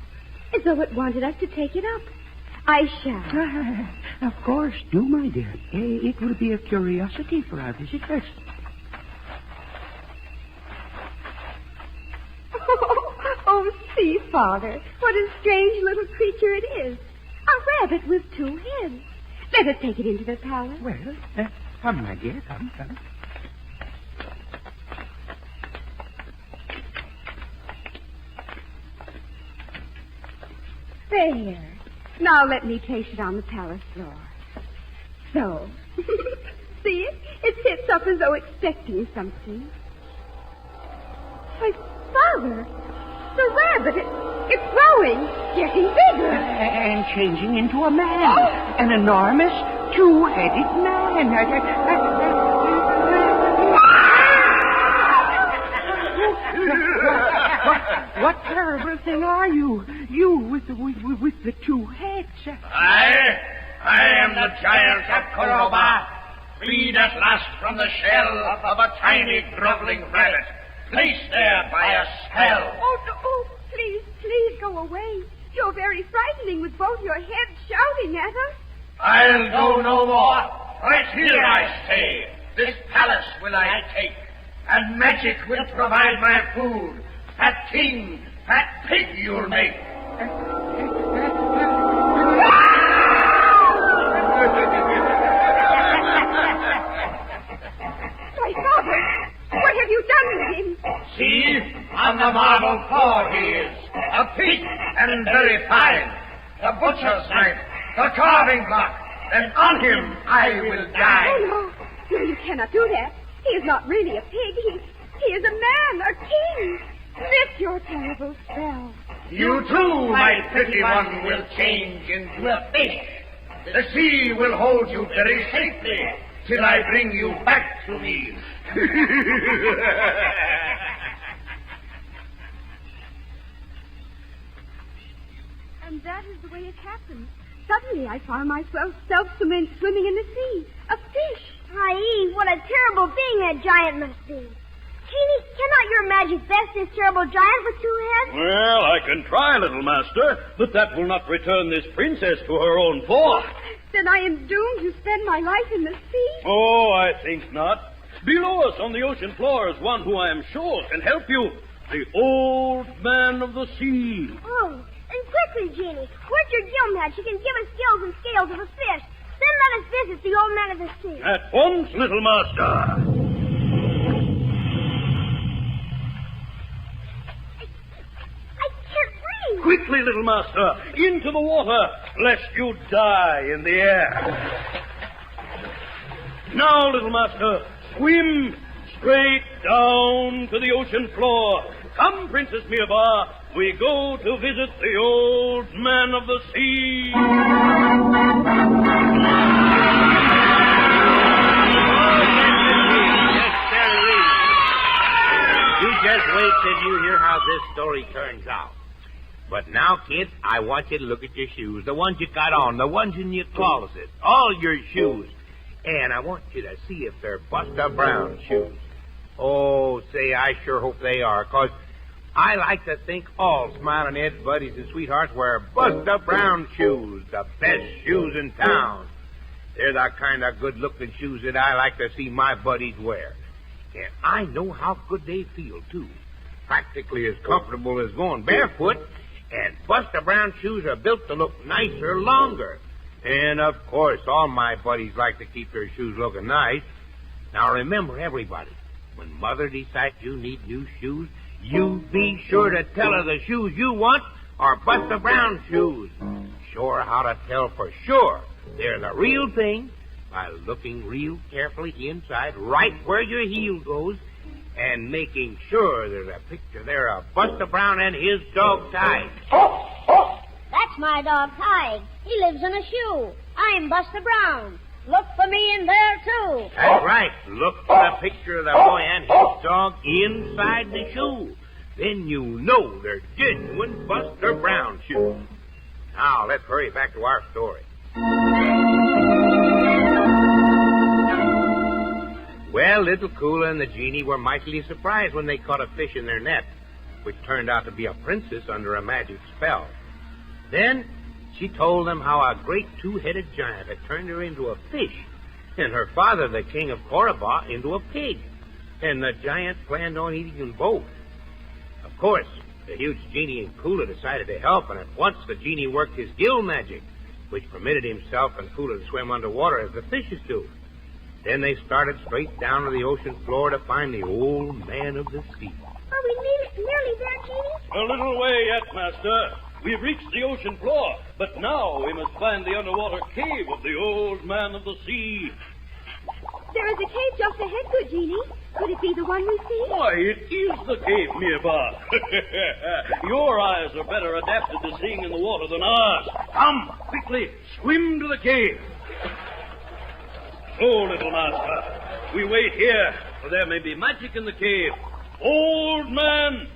as though it wanted us to take it up. I shall. Of course, do, my dear. It will be a curiosity for our visitors. Oh, see, Father, what a strange little creature it is. A rabbit with 2 heads. Let us take it into the palace. Well, come, my dear, come. There. Now let me place it on the palace floor. So. See it? It sits up as though expecting something. Why, Father, the rabbit, it's growing, getting bigger. And changing into a man. Oh. An enormous 2-headed man. What terrible thing are you? You with the 2 heads. I am the giant of Koroba, freed at last from the shell of a tiny groveling rabbit, placed there by a spell. Oh, please go away. You're very frightening with both your heads shouting at us. I'll go no more. Right here I stay. This palace will I take, and magic will provide my food. Fat king, fat pig you'll make. My father, what have you done with him? See, on the marble floor he is, a pig and very fine. The butcher's knife, the carving block, and on him I will die. Oh, no, you cannot do that. He is not really a pig. He is a man, a king. Lift your terrible spell. You too, my pretty one, will change into a fish. The sea will hold you very safely till I bring you back to me. And that is the way it happened. Suddenly I found myself swimming in the sea. A fish. Aye, what a terrible being that giant must be. Genie, cannot your magic best this terrible giant with 2 heads? Well, I can try, little master, but that will not return this princess to her own form. Then I am doomed to spend my life in the sea? Oh, I think not. Below us on the ocean floor is one who I am sure can help you. The Old Man of the Sea. Oh, and quickly, Genie, work your gill magic and give us gills and scales of a fish. Then let us visit the Old Man of the Sea. At once, little master. Quickly, little master, into the water, lest you die in the air. Now, little master, swim straight down to the ocean floor. Come, Princess Mirabah, we go to visit the old man of the sea. You just wait till you hear how this story turns out. But now, kids, I want you to look at your shoes, the ones you got on, the ones in your closet, all your shoes. And I want you to see if they're Buster Brown shoes. Oh, say, I sure hope they are, 'cause I like to think all Smiling Ed's buddies and sweethearts wear Buster Brown shoes, the best shoes in town. They're the kind of good-looking shoes that I like to see my buddies wear. And I know how good they feel, too. Practically as comfortable as going barefoot. And Buster Brown shoes are built to look nicer longer. And, of course, all my buddies like to keep their shoes looking nice. Now, remember, everybody, when Mother decides you need new shoes, you be sure to tell her the shoes you want are Buster Brown shoes. Show her how to tell for sure they're the real thing by looking real carefully inside, right where your heel goes, and making sure there's a picture there of Buster Brown and his dog, Tige. That's my dog, Tige. He lives in a shoe. I'm Buster Brown. Look for me in there, too. That's right. Look for the picture of the boy and his dog inside the shoe. Then you know they're genuine Buster Brown shoes. Now, let's hurry back to our story. Well, Little Kula and the genie were mightily surprised when they caught a fish in their net, which turned out to be a princess under a magic spell. Then she told them how a great two-headed giant had turned her into a fish, and her father, the king of Koraba, into a pig, and the giant planned on eating them both. Of course, the huge genie and Kula decided to help, and at once the genie worked his gill magic, which permitted himself and Kula to swim underwater as the fishes do. Then they started straight down to the ocean floor to find the old man of the sea. Are we nearly there, Genie? A little way yet, Master. We've reached the ocean floor, but now we must find the underwater cave of the old man of the sea. There is a cave just ahead, good Genie. Could it be the one we see? Why, it is the cave, Mirba. Your eyes are better adapted to seeing in the water than ours. Come, quickly, swim to the cave. Oh, little master, we wait here, for there may be magic in the cave. Old man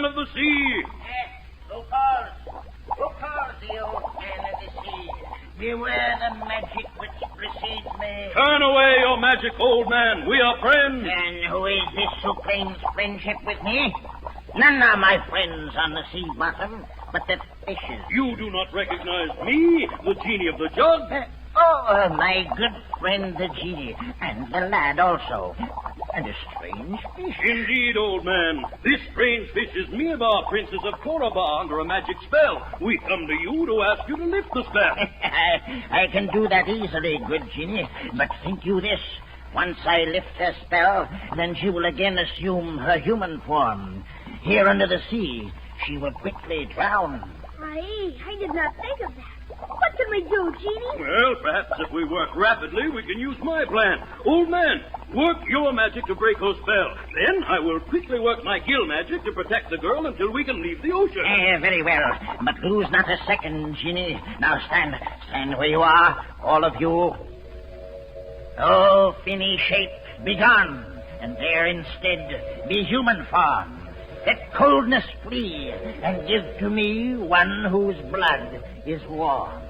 of the sea. Who calls the old man of the sea? Beware the magic which precedes me. Turn away your magic, old man. We are friends. And who is this who claims friendship with me? None are my friends on the sea bottom, but the fishes. You do not recognize me, the genie of the jug? My good friend the genie, and the lad also. And a strange fish. Indeed, old man. This strange fish is Mirba, princess of Koraba, under a magic spell. We come to you to ask you to lift the spell. I can do that easily, good genie. But think you this. Once I lift her spell, then she will again assume her human form. Here under the sea, she will quickly drown. I did not think of that. What can we do, Genie? Well, perhaps if we work rapidly, we can use my plan. Old man, work your magic to break her spell. Then I will quickly work my gill magic to protect the girl until we can leave the ocean. Very well, but lose not a second, Genie. Now stand where you are, all of you. Oh, finny shape, be gone, and there instead be human form. Let coldness flee, and give to me one whose blood is warm.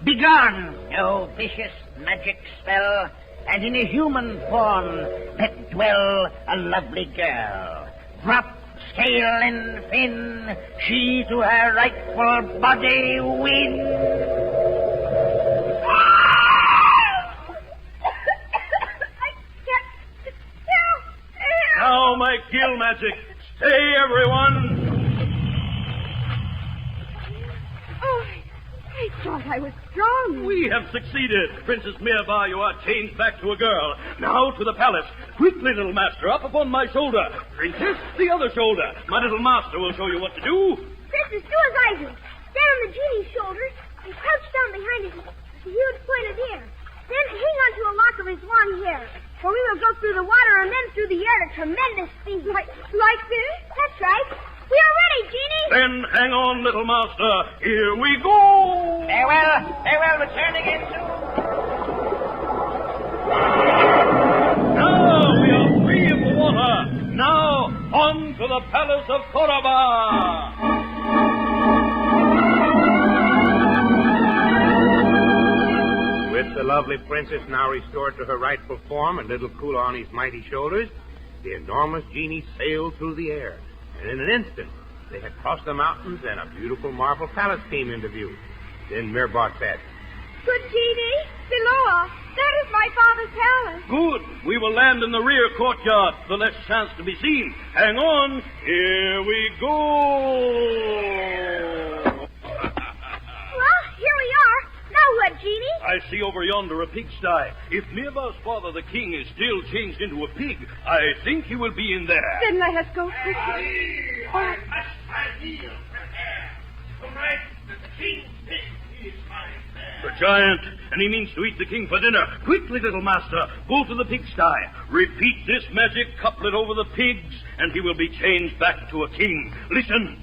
Begone, O vicious magic spell, and in a human form let dwell a lovely girl. Drop scale and fin, she to her rightful body win. Now my gill magic. Stay, everyone! Oh, I thought I was strong. We have succeeded. Princess Mirba, you are changed back to a girl. Now to the palace. Quickly, little master, up upon my shoulder. Princess, the other shoulder. My little master will show you what to do. Princess, do as I do. Stand on the genie's shoulders and crouch down behind his huge pointed ear. Then hang on to a lock of his long hair. For we will go through the water and then through the air at a tremendous speed. Like this? That's right. We are ready, Genie. Then little master. Here we go. Farewell. Farewell. Return again soon. Now we are free of the water. Now on to the palace of Córdoba. With the lovely princess now restored to her rightful form and little Kula on his mighty shoulders, the enormous genie sailed through the air. And in an instant, they had crossed the mountains and a beautiful marble palace came into view. Then Mirbot said, Good genie, below us. That is my father's palace. Good. We will land in the rear courtyard. The less chance to be seen. Hang on. Here we go. Well, here we are. Now what, genie? I see over yonder a pigsty. If Mirba's father, the king, is still changed into a pig, I think he will be in there. Then let us go quickly. The giant, and he means to eat the king for dinner. Quickly, little master, go to the pigsty. Repeat this magic couplet over the pigs, and he will be changed back to a king. Listen.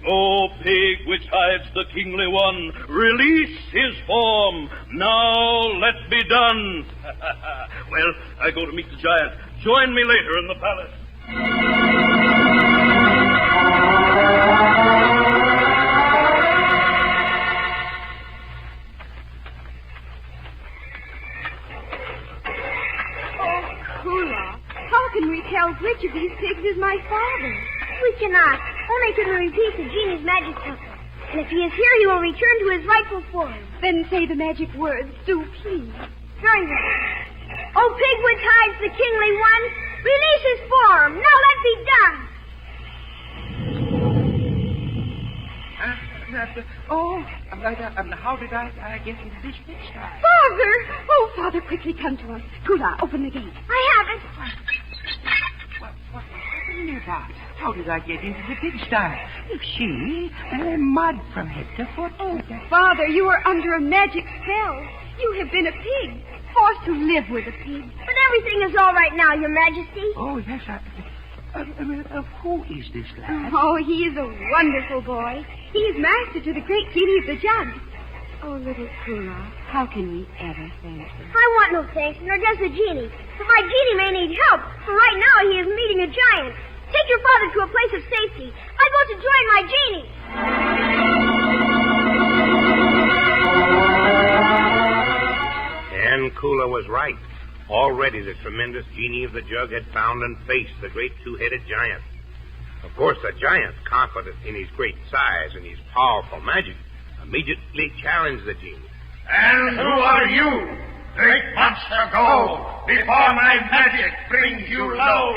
O pig which hides the kingly one, release his form. Now let be done. Well, I go to meet the giant. Join me later in the palace. How can we tell which of these pigs is my father? We cannot. Only can we repeat the genie's magic couplet. And if he is here, he will return to his rightful form. Then say the magic words, do please. Very well. O pig which hides the kingly one, release his form. Now let be done. How did I get into this pigsty? Father! Oh, Father, quickly come to us. Kula, open the gate. I have it. What's happening about? How did I get into the pigsty? You see, mud from head to foot. Oh, Father, you are under a magic spell. You have been a pig, forced to live with a pig. But everything is all right now, Your Majesty. Oh, yes, who is this lad? Oh, he is a wonderful boy. He is master to the great genie of the jug. Oh, little Kula, how can we ever thank you? I want no thanks, nor does the genie. But my genie may need help, for right now he is meeting a giant. Take your father to a place of safety. I go to join my genie. And Kula was right. Already the tremendous genie of the jug had found and faced the great two-headed giant. Of course, the giant, confident in his great size and his powerful magic, immediately challenged the genie. And who are you? Great monster, go, before my magic brings you low.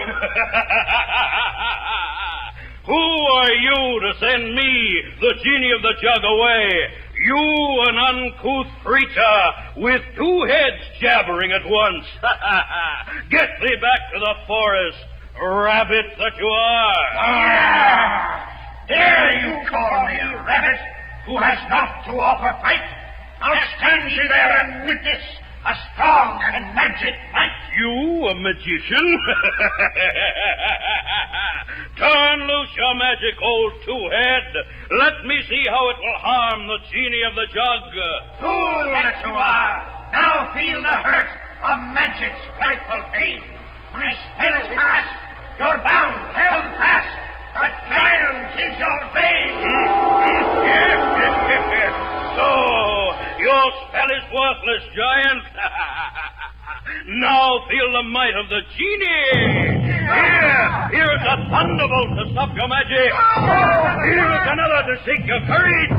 Who are you to send me, the genie of the jug, away? You, an uncouth creature, with two heads jabbering at once. Get thee back to the forest, rabbit that you are. Dare you call me a rabbit who has not to offer fight? I'll stand you there and witness a strong and magic fight. You, a magician? Turn loose your magic, old two-head. Let me see how it will harm the genie of the jug. Fool that you are! Now feel the hurt of magic's frightful pain. My spell is past. You're bound, held fast. A giant is your bane. Yes. So, your spell is worthless, giant. Now feel the might of the genie. Here is a thunderbolt to stop your magic. Here is another to shake your courage.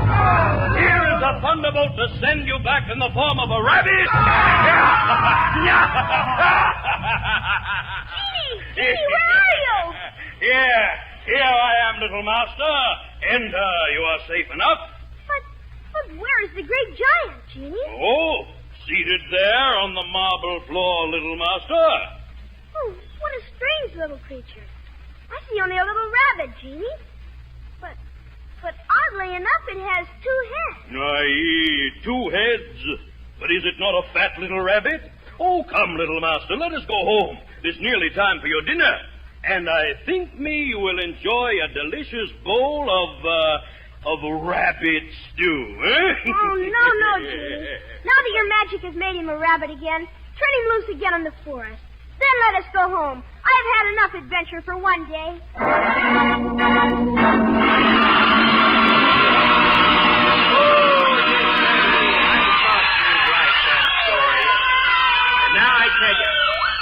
Here is a thunderbolt to send you back in the form of a rabbit. Genie, where are you? Here I am, little master. Enter, you are safe enough. But where is the great giant, Genie? Oh, seated there on the marble floor, little master. Oh, what a strange little creature. I see only a little rabbit, Genie. But oddly enough, it has two heads. Aye, two heads. But is it not a fat little rabbit? Oh, come, little master, let us go home. It's nearly time for your dinner. And I think me you will enjoy a delicious bowl of rabbit stew, eh? Oh, no, Genie. Now that your magic has made him a rabbit again, turn him loose again in the forest. Then let us go home. I've had enough adventure for one day. Now I tell you,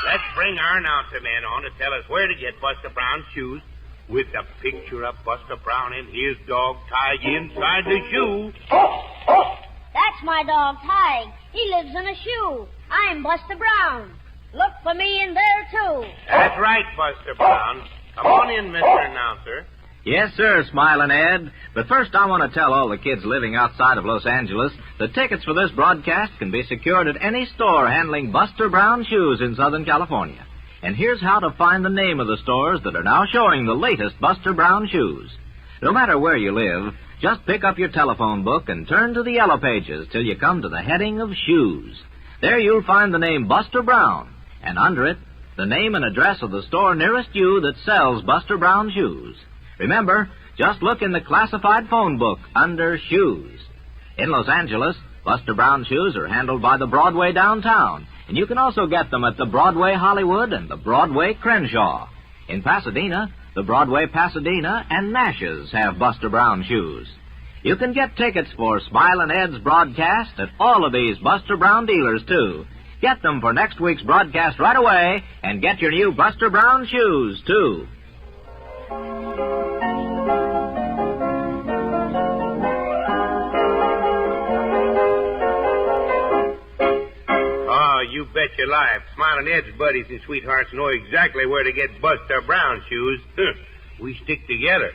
let's bring our announcer man on to tell us where to get Buster Brown's shoes with a picture of Buster Brown and his dog Tige inside the shoe. That's my dog, Tige. He lives in a shoe. I'm Buster Brown. Look for me in there, too. That's right, Buster Brown. Come on in, Mr. Announcer. Yes, sir, Smilin' Ed. But first I want to tell all the kids living outside of Los Angeles that tickets for this broadcast can be secured at any store handling Buster Brown shoes in Southern California. And here's how to find the name of the stores that are now showing the latest Buster Brown shoes. No matter where you live, just pick up your telephone book and turn to the yellow pages till you come to the heading of shoes. There you'll find the name Buster Brown, and under it, the name and address of the store nearest you that sells Buster Brown shoes. Remember, just look in the classified phone book under Shoes. In Los Angeles, Buster Brown shoes are handled by the Broadway downtown, and you can also get them at the Broadway Hollywood and the Broadway Crenshaw. In Pasadena, the Broadway Pasadena and Nash's have Buster Brown shoes. You can get tickets for Smilin' Ed's broadcast at all of these Buster Brown dealers, too. Get them for next week's broadcast right away, and get your new Buster Brown shoes, too. Oh, you bet your life. Smilin' Ed's buddies and sweethearts know exactly where to get Buster Brown shoes. We stick together.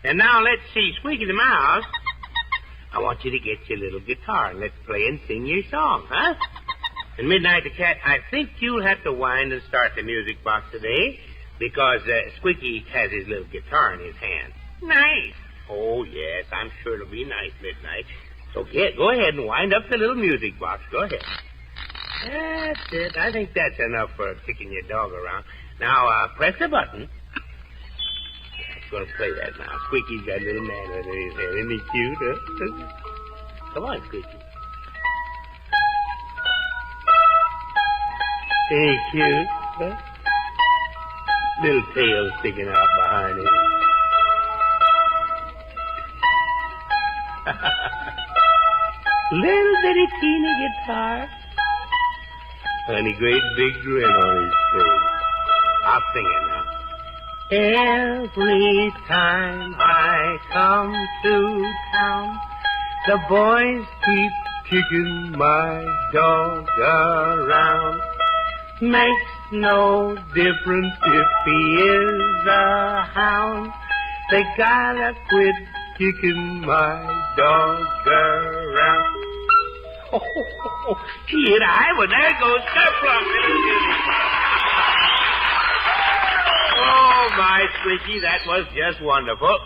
And now let's see, Squeaky the Mouse. I want you to get your little guitar and let's play and sing your song, huh? And Midnight the Cat, I think you'll have to wind and start the music box today because Squeaky has his little guitar in his hand. Nice. Oh, yes, I'm sure it'll be nice, Midnight. So go ahead and wind up the little music box. Go ahead. That's it. I think that's enough for kicking your dog around. Now, press the button. I'm going to play that now. Squeaky's got a little man under his hand. Isn't he cute, huh? Come on, Squeaky. Ain't he cute, huh? Little tail sticking out behind him. Little bitty teeny guitar. And a great big grin on his face. I'll sing it now. Every time I come to town, the boys keep kicking my dog around. Makes no difference if he is a hound. They gotta quit kicking my dog around. Oh, gee, well, there goes Kerplunk. Oh, my Squeaky, that was just wonderful.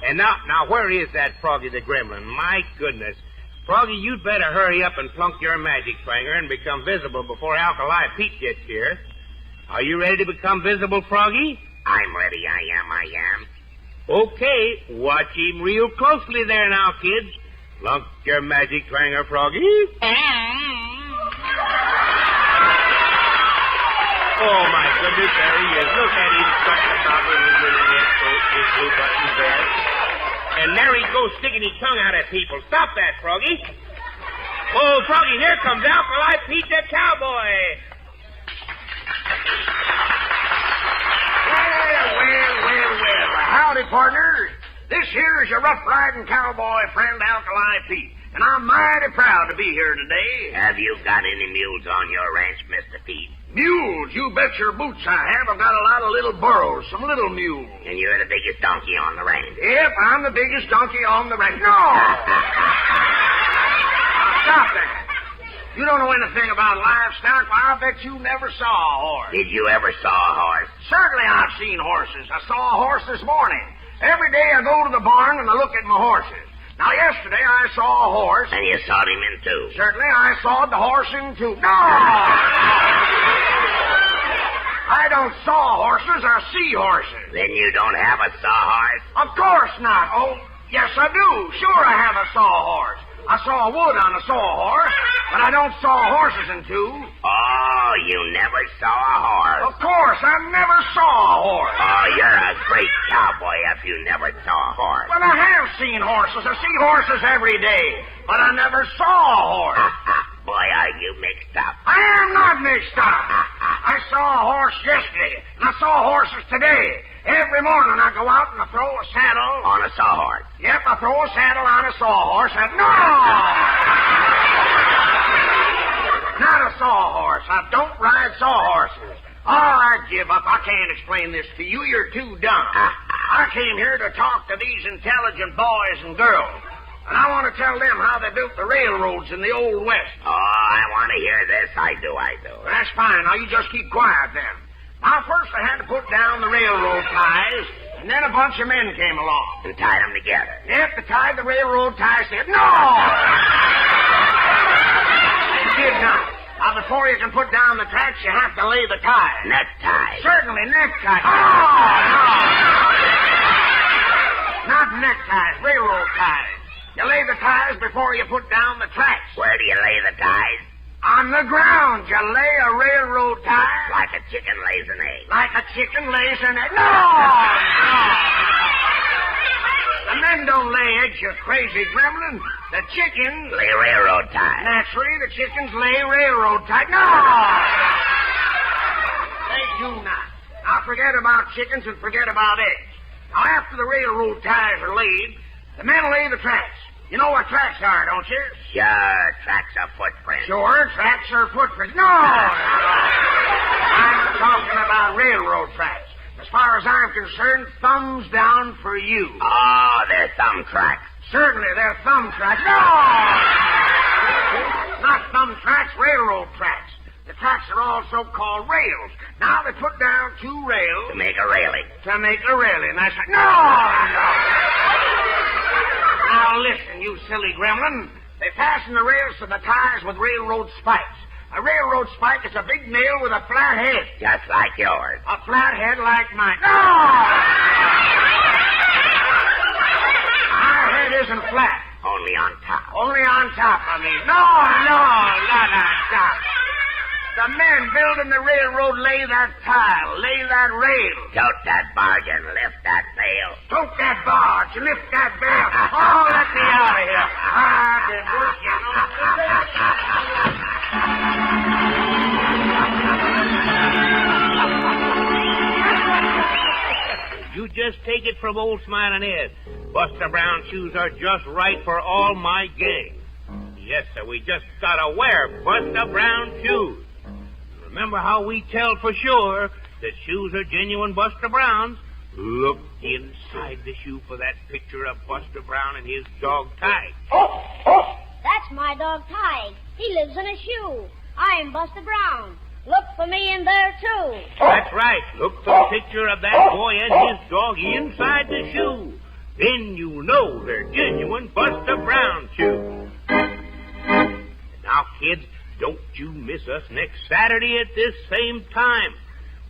And now, where is that Froggy the Gremlin? My goodness. Froggy, you'd better hurry up and plunk your magic twanger and become visible before Alkali Pete gets here. Are you ready to become visible, Froggy? I'm ready, I am. Okay, watch him real closely there now, kids. Plunk your magic twanger, Froggy. Oh, my goodness, there he is. Look at him strutting about with his little red coat, his blue button vest. And there he goes sticking his tongue out at people. Stop that, Froggy. Oh, Froggy, here comes Alkali Pete the Cowboy. Well. Howdy, partners. This here is your rough-riding cowboy friend, Alkali Pete. And I'm mighty proud to be here today. Have you got any mules on your ranch, Mr. Pete? Mules? You bet your boots I have. I've got a lot of little burros, some little mules. And you're the biggest donkey on the range? Yep, I'm the biggest donkey on the range. No! Stop that. You don't know anything about livestock. Well, I'll bet you never saw a horse. Did you ever saw a horse? Certainly I've seen horses. I saw a horse this morning. Every day I go to the barn and I look at my horses. Now, yesterday I saw a horse. And you sawed him in two? Certainly I sawed the horse in two. No! I don't saw horses, I see horses. Then you don't have a sawhorse? Of course not. Oh, Yes, I do. Sure, I have a sawhorse. I saw wood on a sawhorse, but I don't saw horses in two. Oh, you never saw a horse. Of course, I never saw a horse. Oh, you're a great cowboy if you never saw a horse. But I have seen horses. I see horses every day, but I never saw a horse. Boy, are you mixed up. I am not mixed up. I saw a horse yesterday, and I saw horses today. Every morning I go out and I throw a saddle. On a sawhorse. Yep, I throw a saddle on a sawhorse and... No! Not a sawhorse. I don't ride sawhorses. Oh, I give up. I can't explain this to you. You're too dumb. I came here to talk to these intelligent boys and girls. And I want to tell them how they built the railroads in the Old West. Oh, I want to hear this. I do. That's fine. Now, you just keep quiet then. Now, first I had to put down the railroad ties, and then a bunch of men came along. And tied them together. Yep, they tied the railroad ties together. No! They did not. Now, before you can put down the tracks, you have to lay the ties. Neckties. Certainly, neckties. Oh, no! Not neckties, railroad ties. You lay the ties before you put down the tracks. Where do you lay the ties? On the ground. You lay a railroad tie. Like a chicken lays an egg. Like a chicken lays an egg. No! The men don't lay eggs, you crazy gremlin. The chickens... lay railroad ties. Naturally, the chickens lay railroad ties. No! They do not. Now, forget about chickens and forget about eggs. Now, after the railroad ties are laid, the men lay the tracks. You know what tracks are, don't you? Sure, tracks are footprints. Sure, tracks are footprints. No! I'm talking about railroad tracks. As far as I'm concerned, thumbs down for you. Oh, they're thumb tracks. Certainly, they're thumb tracks. No! Not thumb tracks, railroad tracks. The tracks are also called rails. Now they put down two rails. To make a railing. To make a railing. That's right. No! Now listen, you silly gremlin. They fasten the rails to the ties with railroad spikes. A railroad spike is a big nail with a flat head. Just like yours. A flat head like mine. No! My head isn't flat. Only on top. Only on top, I mean. No, not on top. The men building the railroad lay that tile, lay that rail. Tote that barge and lift that bale. Tote that barge, lift that bale. Oh, let me out of here. I've been working on You just take it from old Smiling Ed. Buster Brown shoes are just right for all my gang. Yes, sir, we just gotta wear Buster Brown shoes. Remember how we tell for sure that shoes are genuine Buster Browns? Look inside the shoe for that picture of Buster Brown and his dog Tige. That's my dog Tige. He lives in a shoe. I'm Buster Brown. Look for me in there, too. That's right. Look for a picture of that boy and his dog inside the shoe. Then you know they're genuine Buster Brown shoes. And now, kids, don't you miss us next Saturday at this same time.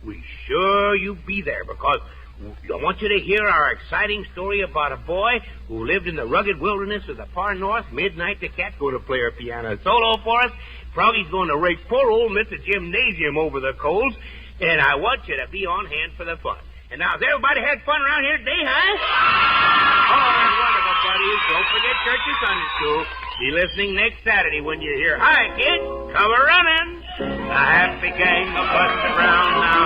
We sure you be there because I want you to hear our exciting story about a boy who lived in the rugged wilderness of the far north. Midnight, the cat's going to play her piano solo for us. Froggy's going to rake poor old Mr. Gymnasium over the coals. And I want you to be on hand for the fun. And now, has everybody had fun around here today, huh? Oh, that's wonderful, buddies. Don't forget church and Sunday school. Be listening next Saturday when you hear, "Hi, kids, come a-running." A happy gang of Buster Brown now.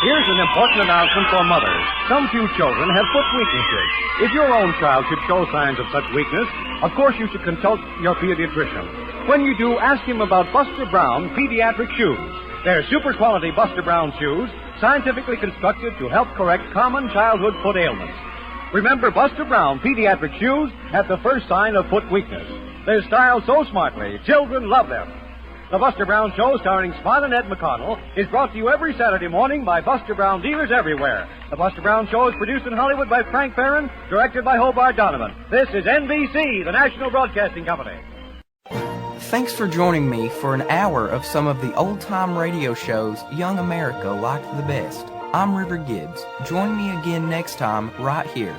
Here's an important announcement for mothers. Some few children have foot weaknesses. If your own child should show signs of such weakness, of course you should consult your pediatrician. When you do, ask him about Buster Brown pediatric shoes. They're super quality Buster Brown shoes, scientifically constructed to help correct common childhood foot ailments. Remember Buster Brown pediatric shoes at the first sign of foot weakness. They're styled so smartly, children love them. The Buster Brown Show, starring Smiling Ed McConnell, is brought to you every Saturday morning by Buster Brown dealers everywhere. The Buster Brown Show is produced in Hollywood by Frank Barron, directed by Hobart Donovan. This is NBC, the National Broadcasting Company. Thanks for joining me for an hour of some of the old-time radio shows young America liked the best. I'm River Gibbs. Join me again next time right here